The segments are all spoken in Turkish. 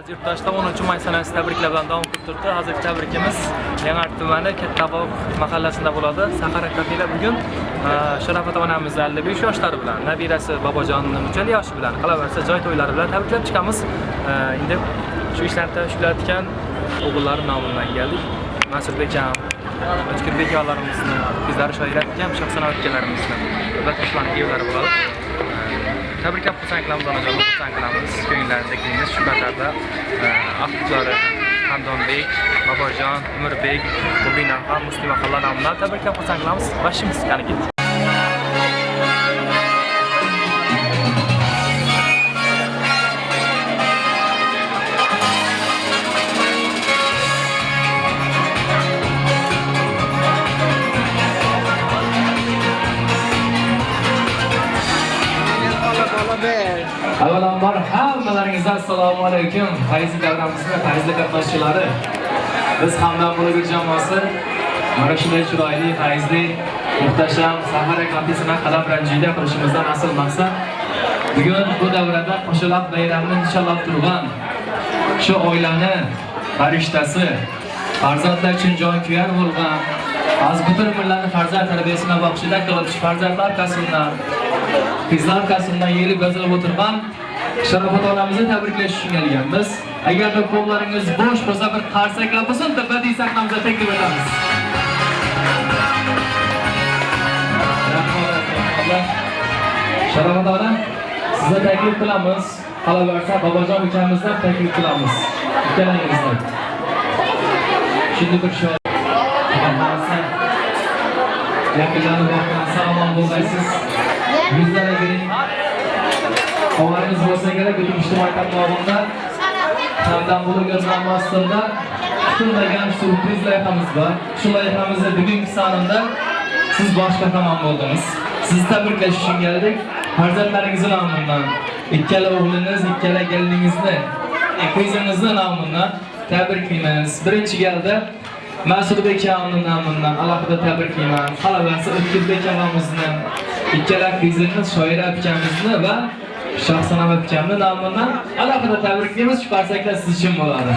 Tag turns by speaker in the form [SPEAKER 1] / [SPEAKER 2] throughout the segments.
[SPEAKER 1] Aziz yurtdoshlar 10-may sanasi tabriklar bilan davom etib turibdi. Hozirgi tabrikimiz Yangi tumani Kattaqoq mahallasida bo'ladi. Sahara kafeda bugun Sharofat onamiz 55 yoshlari bilan, nabirasi Bobojonning 3 yoshi bilan, qolaversa joy to'ylari bilan tabriklab chiqamiz. Endi shu ishlarni tashkillatgan o'g'illar nomidan keldik. Masurbekam, O'zkirbek yo'llarimizni, bizlar shoiratgan shaxsanovat akalarimizni va toshlanib yo'llari bo'ladi. Tabriklab xursandchilarimiz, onajonlar xursandchilarimiz, ko'ngillardagi shu batarda aktyorlari Hamdonbek, Bobojon, Umirbek, Mubinaxon, Muslimaxonlar nomidan tabriklab xursandchilarimiz. Bashimiz qani ketdi.
[SPEAKER 2] Avvalambor hammalaringizga assalomu alaykum. Faizli davramizning faizli qatnashchilari. Biz hamdam bo'lib jamoasi mana shunday chiroyli, faizli, muhtasham Sahara kafesini qadam ranjida qilishimizdan asl maqsad bugun bu davrada qo'shaloq bayramini nishonlab turgan shu oilani farishtasi, farzandlar uchun jon kuyar bo'lgan, az butun millatni farzand tarbiyasini baxshida qilib, farzandlar kasbidan qizlar kasbidan yeli g'azalab o'tirgan Sharofat onamizni tabriklash uchun kelganmiz. Agarda qo'llaringiz bo'sh bo'lsa bir qarsaklab bo'lsin, badiiy sahnamizga taklif etamiz. Sharofat ona, sizga taklif qilamiz. Qolaversa Bobojon ukamizdan taklif qilamiz. Ikkalangizdan. Shunday bir shoir. Yaqinlarni boqmasa omon bo'lmaysiz. Yuzlarga giring. Ovozingiz bo'lsa kerak, butun ijtimoiy tarmoqlarda hamdam bo'lib yozilmasida kutilmagan syurpriz loyihamiz bor. Shu loyihamizda bugungi sonida siz bosh qahramon bo'ldingiz. Sizni tabriklash uchun keldik. Farzandlaringiz nomidan, ikkala o'g'lingiz, ikkala keliningizni, qizingizni nomidan tabriklaymiz. Birinchi galda Masurbek akamning nomidan alohida tabriklayman. Qolaversa O'zkirbek akamizni, ikkala qizimiz Shoira akamizni va Shaxsanovat akamning nomidan alohida tabriklaymiz. Shu qarsaklar siz uchun bo'ladi.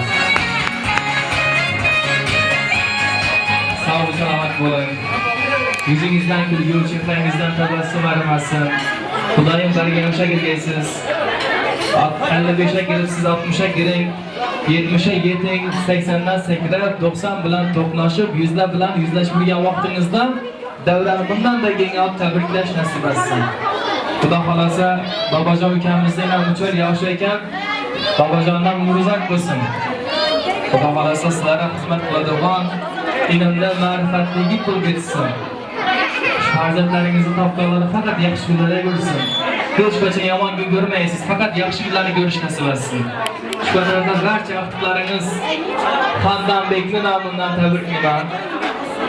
[SPEAKER 2] Sog' salomat bo'ling. Yuzingizdan kulgu, chehrangizdan tabassum arimasin. Xudoyim barga yoshga kirgaysiz. 55 ga kiribsiz, 60 ga kiring. 70 ga yeting, 80 dan sakrab, 90 bilan to'qnashib, 100lar bilan yuzlashmagan vaqtingizda davrani bundan-da keng tabriklash nasib etsin. Xudo xolasa Bobojon ukamizning ham 3 yoshi ekan, Bobojondan murojaat bo'lsin. Xudo xolasa sizlarga xizmat qiladigan, ilmda ma'rifatligi bo'lib ketsin. Farzandlaringizni topganlari faqat yaxshi kunlarda ko'rsin. Hech qachon yomon kun ko'rmaysiz, faqat yaxshi kunlarni ko'rish nasib etsin. Shu qadar barcha vaqtlaringiz Hamdonbekning nomidan tabriklayman.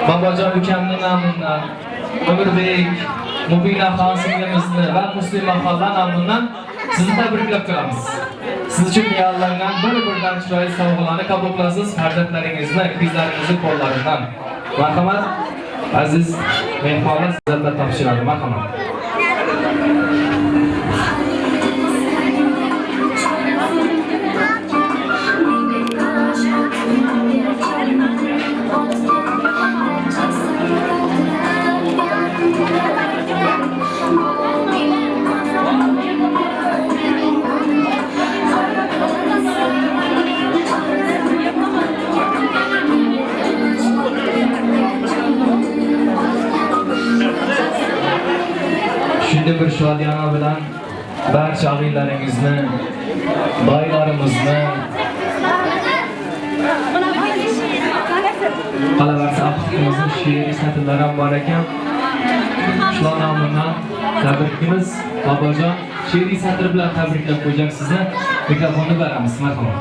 [SPEAKER 2] Bobojon ukamning nomidan, Umirbek, Mubinaxon singlimizni va Muslimaxonlar nomidan sizni tabriklab qolamiz. Siz uchun tayyorlangan bir-biridan chiroyli sovg'alarni qabul qilasiz, farzandlaringizni, qizlaringizni qo'llaridan. Marhamat, aziz mehmonlar, sizlarga topshiradi. Marhamat. Shunday bir shodiyona bilan barcha og'aylaringizni, boylarimizni, qolaversa aftimizning she'riy satrlari ham bor ekan. Shular nomidan tabrikimiz Bobojon she'riy satr bilan tabriklab qo'yacak sizni. Mikrofonni beramiz. Marhamat.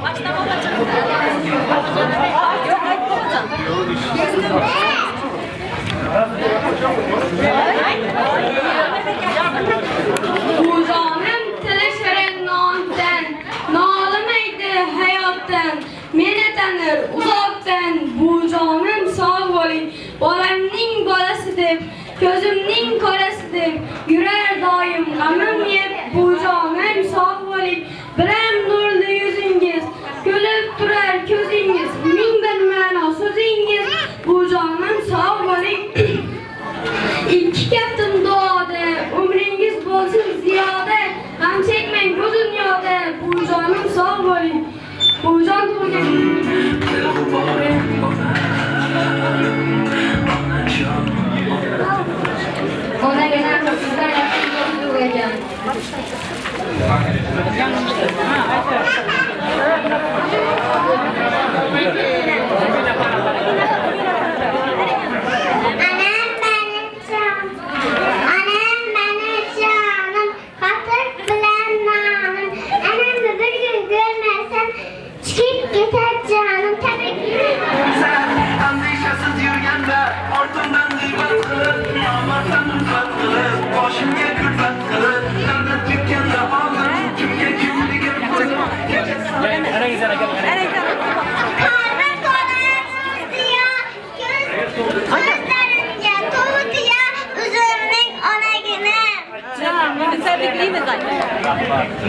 [SPEAKER 3] Bu zalim tilasharen nondan, nolimaydi hayotdan, meni tanir uzoqdan. Bu jonim sog' bo'ling, bolamning bolasi deb, ko'zimning qorasi deb, yurar doim g'amim yeb. Bu jonim sog' bo'ling, biram nurli yuzingiz, Ona gelen sizden yakın olacağım.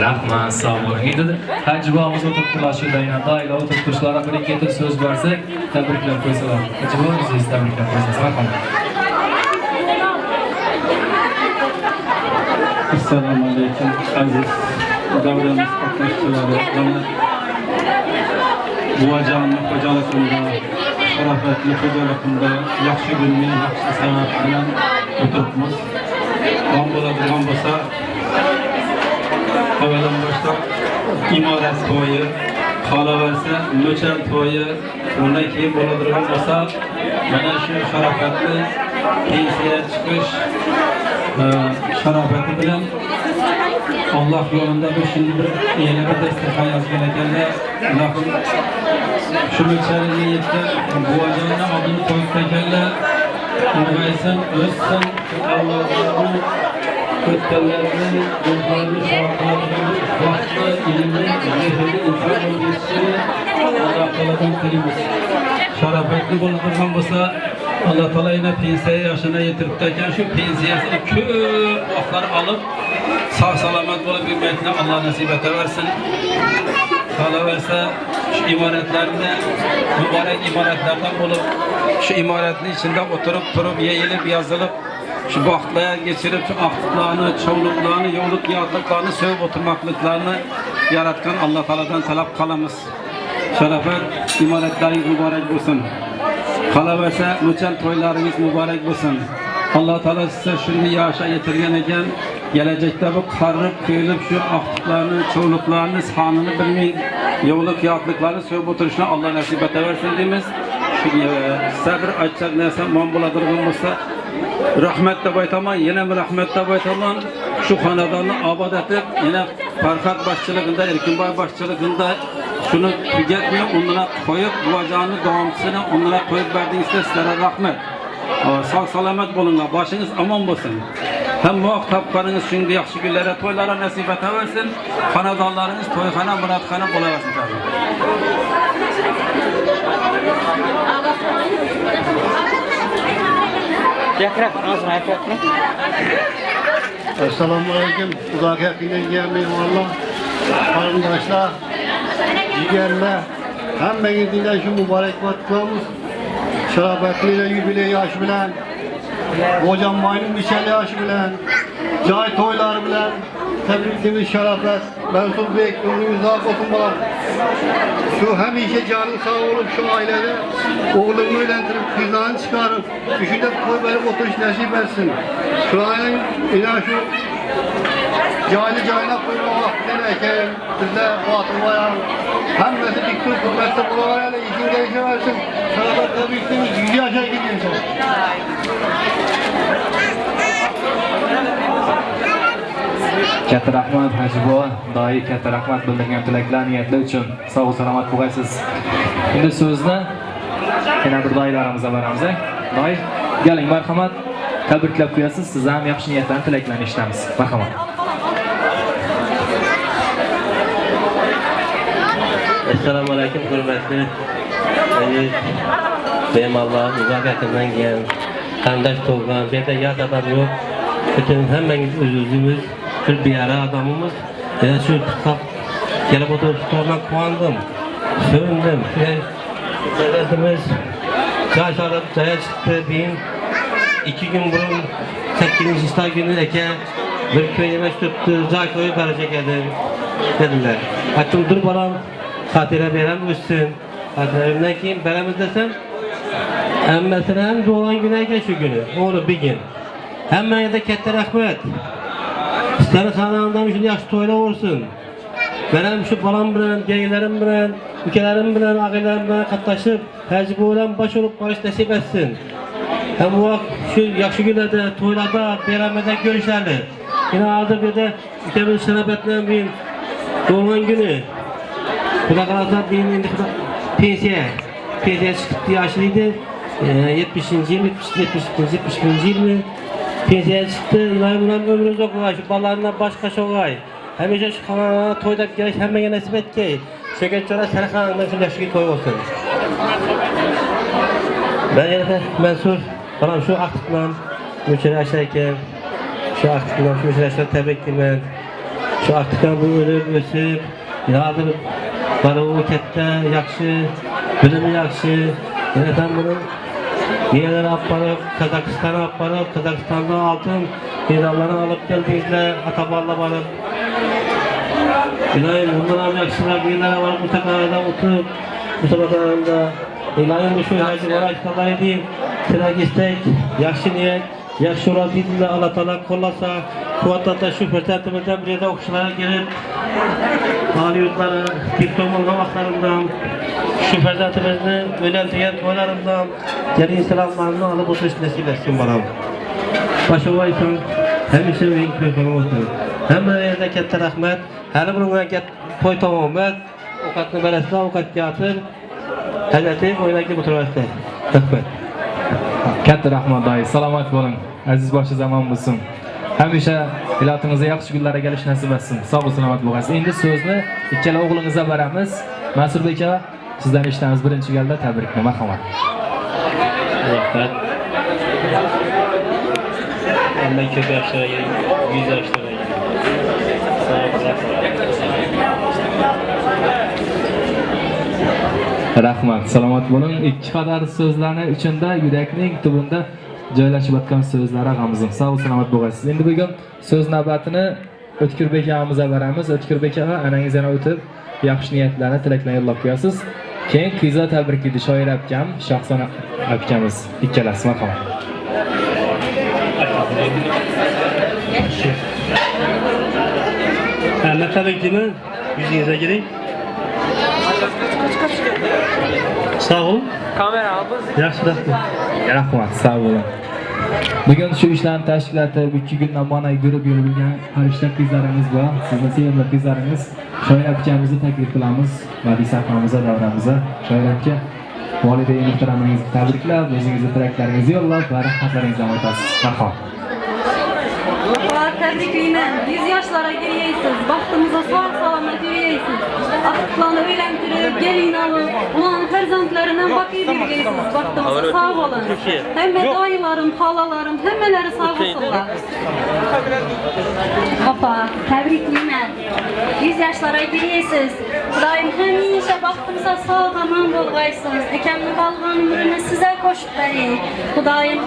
[SPEAKER 2] Rahmat, sağ olun. Endi Hacı babamız o'tiribdilar shu daynada, ayla o'tiribdilar. Bir-ikki so'z bersak, tabriklab qo'ysalar. Hacı babamız tabriklab qo'ysangiz, marhamat.
[SPEAKER 4] Assalomu alaykum aziz davramiz qatnashchilari. Mana buvajonning xo'jaligida, sharofatli xo'jaligida yaxshi kunni yaxshi san'at bilan o'tiribmiz. Qon bo'ladigan bo'lsa, avvaldan boshlab imorat to'yi, qolaversa mo'chal to'yi, undan keyin bo'ladigan bo'lsa, mana shu sharofatli pensiya chiqish sharofati bilan Allah yo'lida bu şimdi bir yana bir dasturxon yozgan ekanlar. Ilohim shu mo'chalini yetgan buvajonni oldini qo'yib ekanlar. Ulg'aysin, o'ssin, Allohning o'tganlarni, ruhlarni sog'lamagan vaqtda ilmli, mehrli inson bo'lishini Alloh taolodan tilamiz. Sharofatli bo'ladigan bo'lsa, Allah Teala yine pensiya yaşına yetiribdeken şu pensiyasını köp vaqtlar alıp sağ salamet bulup hürmetine Allah nasip versin. Kalaverse şu imaretlerinde mübarek imaretlerden bulup şu imaretin içinde oturup durup yeyilip yazılıp şu vaxtlara geçirip şu aktıklarını, çoğuluklarını, yolluk yağdıklarını sövüp oturmaklıklarını yaratkan Allah Teala'dan talep kalamız. Şerefet imaretleriniz mübarek olsun. Kalaverse müçen toylarınız mübarek olsun. Allah Teala size şimdi yaşa getirgen eken gelecekte bu karıp kıyılıp şu aktıklarını, çoğuluklarını, sahanını bilmeyin. Yoğuluk yağıtlıklarını sövüp oturuşuna Allah nasip versin deyimiz. Sabır açacak neyse mambuladırgın olsa rahmet de baytaman, yine mi rahmet de baytaman şu hanadanı abad edip yine Farhat başçılığında, Erkinbay başçılığında şunu tüketmiyor, onlara koyup buvacağını, doğumçusunu onlara koyup verdiğiniz sizlere rahmet. Sağ salamet bulunlar, başınız aman olsun. Hem muhak tapkarınız şimdi yaxşı günlere, toylara nasip versin. Hanadanlarınız toyhana, murathana bulaversin tabii.
[SPEAKER 5] Esselamu Aleyküm. Uzak yakından gelmeyin valla. Arkadaşlar, ciğerler, hem beğendiğinden şu mübarek vatıklarımız, şerafetliyle yübile yaş bilen, hocam maymun biçeli yaş bilen, cay toylar bilen, tebrikimiz şerafet, mensup bek, ömrümüz hak olsun bana. Şu hem işe canın sağ olup şu ailede oğlumu evlendirip kızlarını çıkarıp düşünde koy verip oturuş nasip etsin. Şu an inan şu cahili cahine koyma vaktine ekeyim. Bizde batıl bayan hem mesela diktir hükümette bulamayla işin gelişe versin. Şerafet tabi istemiz 100 yaşa gidiyorsun.
[SPEAKER 2] Katta rahmat Hacı bova, doim katta rahmat bildirgan tilaklar, niyatlar uchun sog' salomat bo'lasiz. Endi so'zni yana bir doilarimizga beramiz. Doim, galing marhamat, tabriklab qo'yasiz. Siz ham yaxshi niyatlarni, tilaklarni eshitamiz. Marhamat.
[SPEAKER 6] Assalomu alaykum hurmatli bemallar, uzak yakından gelen kandaş to'g'an, bu yerda yat adam yo'q. Bütün hammangiz o'zimiz bir ara adamımız. Ya şu kitap gelip oturup tutardan kuandım, söndüm. Devletimiz çay sarıp çaya çıktı deyin. 2 gün burun 8. İstar günü eke bir köy yemek tuttu, çay koyup verecek dediler. Hattım dur balam, Hatire berem üstün. Hatirimden keyin beremiz desem, emmesine hem doğan güneyken şu günü, onu bir gün. Hemen de katta rahmet. Sizlerin kanalından şunu yaxşı toylar olsun. Benim şu balam bilen, geylerim bilen, ülkelerim bilen, ağaylarım bilen katlaşıp, tecrübe olan baş olup barış nasip etsin. Hem bu vakit şu yaxşı günlerde, toylarda, beramede görüşlerdi. Yine aldı bir de ülkemiz şerefetlen bir doğan günü. Bu da kalırsa bir pensiye çıktı yaşlıydı. 70. yıl, 71. yıl mı? Pensiye çıktı. İlahi bulan ömrümüz yok olay. Şu ballarından başka şey olay. Hemece şu kanalına toyda gerek hemen nasip et ki. Şöyle çöre Serkan'dan şu yaşlı toy olsun. Ben yine mensur falan şu aktıkla müşteri aşağıyken şu aktıkla şu müşteri aşağıda tebrik edeyim. Şu aktıkla bu ölüp ösüp yağdır bana o kette yakşı, bölümü yakşı. Yine ben bunu yerlere aparıp, Kazakistan'a aparıp, Kazakistan'da altın medallarını alıp geldiğinizde Atabar'la varıp İlahi bundan yakşılar bir yerlere varıp Mustafa'da oturup Mustafa'da İlahi şu hacı var açıklar edeyim. Tırnak istek, yakşı niyet, yakşı uğraşıyla Allah Teala kollasa kuvvetlerle şu fırsatımızdan bir yerde okuşlara gelip hali yurtları, diplom olma vaklarından şu fırsatımızı öğrendiğin toylarından gelin selamlarını alıp oturuş nasip etsin bana. Başı vaysın, hem işe ve ilk bir olsun. Hem yerde kette rahmet, her bununla ket toy tamamet, avukatını beresine avukat yatır, Hazreti oynaki oturmakta. Rahmet.
[SPEAKER 2] Katta rahmat dayı, salomat bo'lin. Aziz boshi zamon bo'lsin. Hamisha ilotingizga yaxshi kunlarga kelish nasib etsin. Sog' salomat bo'lasiz. Endi so'zni ikkala o'g'lingizga beramiz. Masurbek aka, sizdan eshitamiz birinchi galda tabrikni, marhamat.
[SPEAKER 6] Rahmet. Hemen kötü yaşlara gelin, 100 yaşlara gelin. Sağ olun.
[SPEAKER 2] Rahmat, salomat bo'ling. Ikki qadar so'zlarni ichida yurakning tubida joylashib yotgan so'zlar ag'amizning. Sog' salomat bo'lasiz. Endi bugun so'z navbatini O'tkurbek akamizga beramiz. O'tkurbek aka, anangiz yana o'tib, yaxshi niyatlarni, tilaklarni yo'llab qo'yasiz. Keyin qiza tabriklaydi shoir akam, Shohson akamiz. Ikkalasi marhamat.
[SPEAKER 6] Tabriklayman. Yüzünüze girin. Sağ olun.
[SPEAKER 1] Kamera aldı.
[SPEAKER 6] Yaxshi rahmat.
[SPEAKER 2] Rahmat, sog' bo'ling. Bugun shu ishlarni tashkilotib 2 kundan mana yurib yurgan farishta qizlarimiz bor. Sizni sevimli qizlaringiz shoir akamizni taklif qilamiz. Badiiy sahifamizga, davramizga. Shoir aka, voliday muhtaramangizni tabriklab, o'zingizning tilaklaringizni yo'llab, rahmatlaringizni aytasiz. Marhamat.
[SPEAKER 3] Tebriklayman. 100 yaşlara gireysiz. Baktığımıza sağ selamet yürüyeysiz. Akıtlarını öğrendirip, gelin alıp, ulan ferzantlarından bakıyıp yürüyeysiz. Baktığımıza sağ olun. Hem dayılarım, halalarım, hemmeleri sağ olsunlar.
[SPEAKER 7] Baba, tebriklayman. 100 yaşlara gireysiz. Daim hemşe baktığımıza sağ aman bolgaysınız. Ekemli balğan ömrünü size koşup vereyim. Daim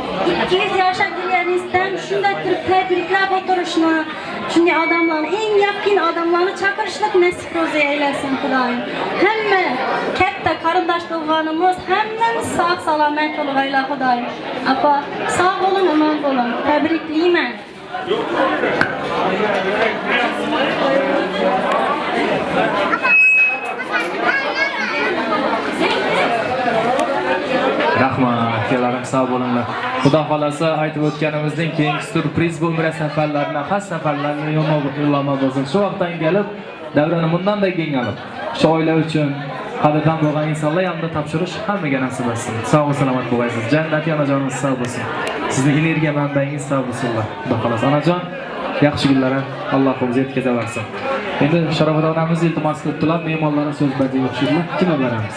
[SPEAKER 7] 200 yaşa girenizden şunda tebriklep oturuşuna, çünkü adamların, en yakın adamlarını çakırışlık nasip rozu eylesin Kudayım. Hemme kette karındaş dolganımız, hemme sağ salamet olgayla Kudayım. Apa, sağ olun, aman olun. Tebrikleyim.
[SPEAKER 2] Rahmat, akalarim sog' bo'linglar. Xudo xolasa aytib o'tganimizdan keyingi surpriz bu umra safarlarini, xas safarlarini yo'llanma bo'lsin. Shu vaqtdan kelib, davrani bundan-da keng olib, shu oila uchun qadrdon bo'lgan insonlar yanında topshirish hammaga nasib etsin. Sog' salomat bo'lasiz. Jannat onajoningiz sog' bo'lsin. Sizning energiya manbaingiz sog' bo'lsinlar. Xudo xolasa onajon yaxshi kunlarni Alloh o'zi yetkazaversin. Endi Sharofat onamiz iltimos qilibdilar, mehmonlarga so'z bajarib o'xshaydilar. Kimga beramiz?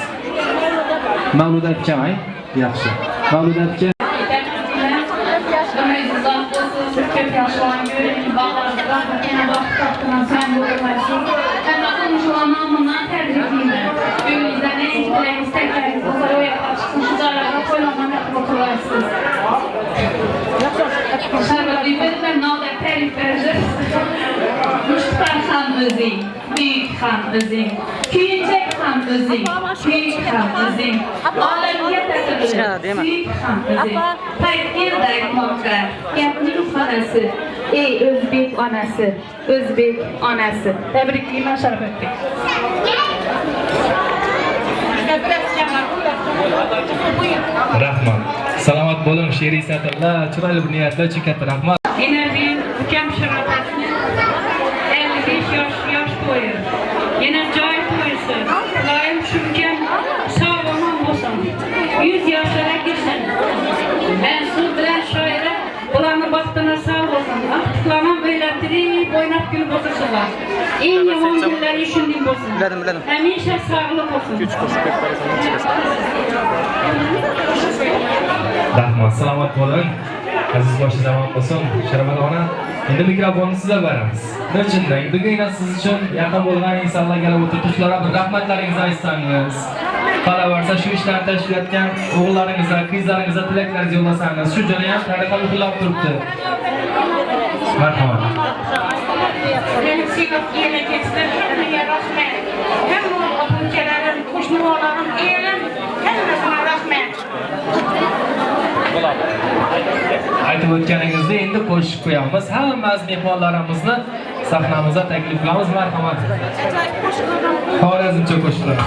[SPEAKER 2] Mavlud akam, yaxshi. Mavlud akam
[SPEAKER 3] Kötü yaşların görünün bağlarında yine baktıklarına sen bulunmasın. Ben de konuşulan namından tebrikliyim. Ümümüzden en ilgilen istekleriniz olsa o yaparsın. Şu zararına koymadan yapıp oturarsınız. Şarkı bilmeden ne oldu terif vereceğiz. Müştar Han özün, büyük Han özün, küyüncek Han ham o'zing, kuyik ham o'zing. Olamga tatilib, suyuk ham o'zing. Qayerda aytmoqqa, gapning xonasi. Ey O'zbek onasi, O'zbek onasi. Tabriklayman Sharofatbek.
[SPEAKER 2] Rahmat. Salomat bo'ling, she'riy satrlar, chiroyli bir niyatlar uchun katta rahmat.
[SPEAKER 3] Enerjim ukam Sharofatni 55 yosh to'yi. Yana joy to'yisi. Iloyim shu ukam sog' omon bo'lsin. 100 yoshlarga kirsin. Men siz bilan shoira ularni baxtini sog' bo'lsin. Aqtiqlaman o'ylatirib, o'ynab kulib o'tirsizlar. Eng yomon kunlari shunday bo'lsin. Biladim. Hamisha sog'lik bo'lsin.
[SPEAKER 2] Rahmat, salomat bo'ling. Aziz boshi zamon bo'lsin. Sharobat ona, endi mikrofonni sizga beramiz. Nechundan bugun siz uchun yaqin bo'lgan insonlarga o'tirishlarga bir rahmatlaringizni aytsangiz. Qolaversa shu ishlarni tashkil etgan o'g'illaringizga, qizlaringizga tilaklaringizni yo'llasangiz, shu joni ham tariqa uxlab turibdi. Marhamat. Aytib o'tganingizni endi qo'shib qo'yamiz. Hammamiz mehmonlarimizni sahnamizga taklif qilamiz. Marhamat. Xorazmcha qo'shiqlar.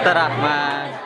[SPEAKER 8] Katta rahmat.